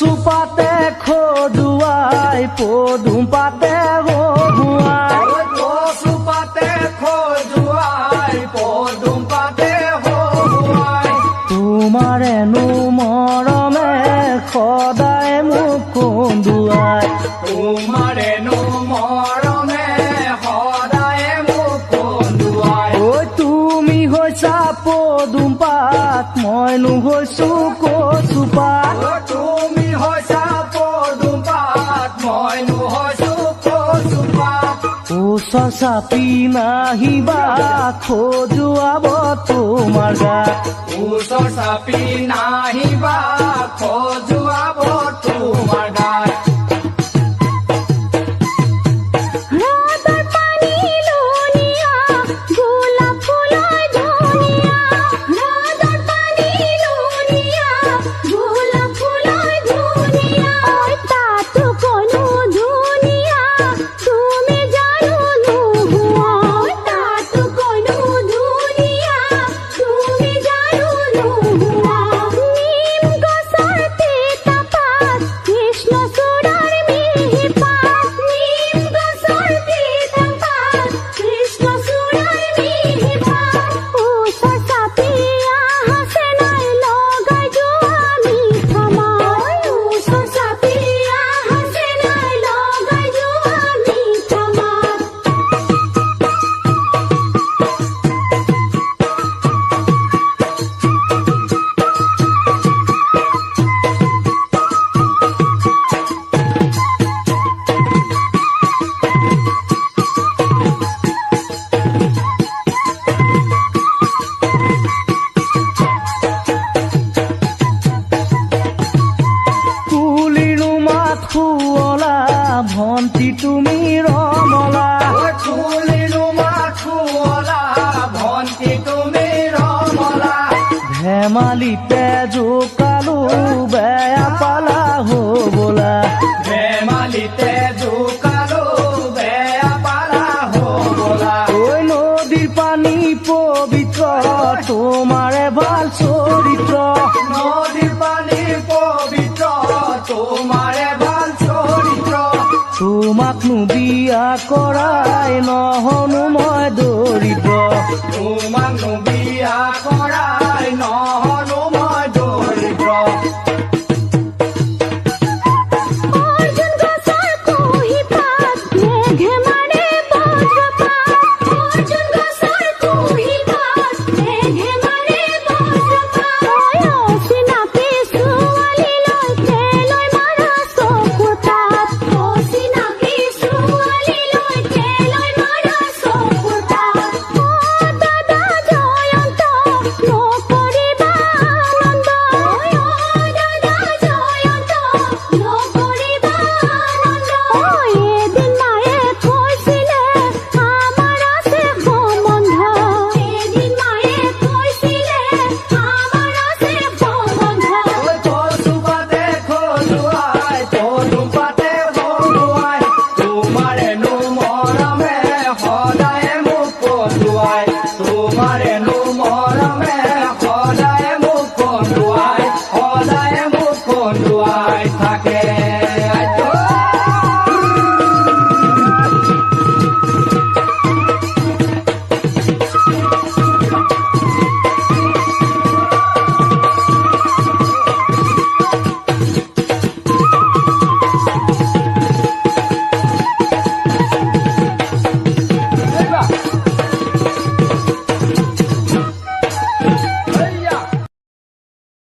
Supate khoduai podum pate hohuai supate khoduai podum pate hohuai tumar enu morome khodai muk konduai tumar enu morome khodai muk konduai oi tumi hoisa podum pat moi nu hoisu kosupat তুমি হৈছা পদুম পাত মই নহৈছো কচুপাত ওচৰ চাপি নাহিবা খজুৱাব তোমাৰ গাত ওচৰ চাপি নাহিবা খজুৱাব তোমাৰ গাত ভন্তি তুমি ৰমলা ফুলিলো মাথুলা ভন্তি তুমি ৰমলা ধেমালিতে জোকালো বেয়া পালা হবলা ধেমালিতে জোকালো বেয়া পালা হবলা ঐ নদীৰ পানী পবিত্ৰ তোমাৰে ভাল চৰিত্ৰ নদীৰ পানী পবিত্ৰ তোমাৰে ভাল চৰিত্ৰ তোমাকনো বিয়া কৰাই নহনো মই দৰিদ্ৰ তোমাকনো বিয়া কৰাই নহনো মই দৰিদ্ৰ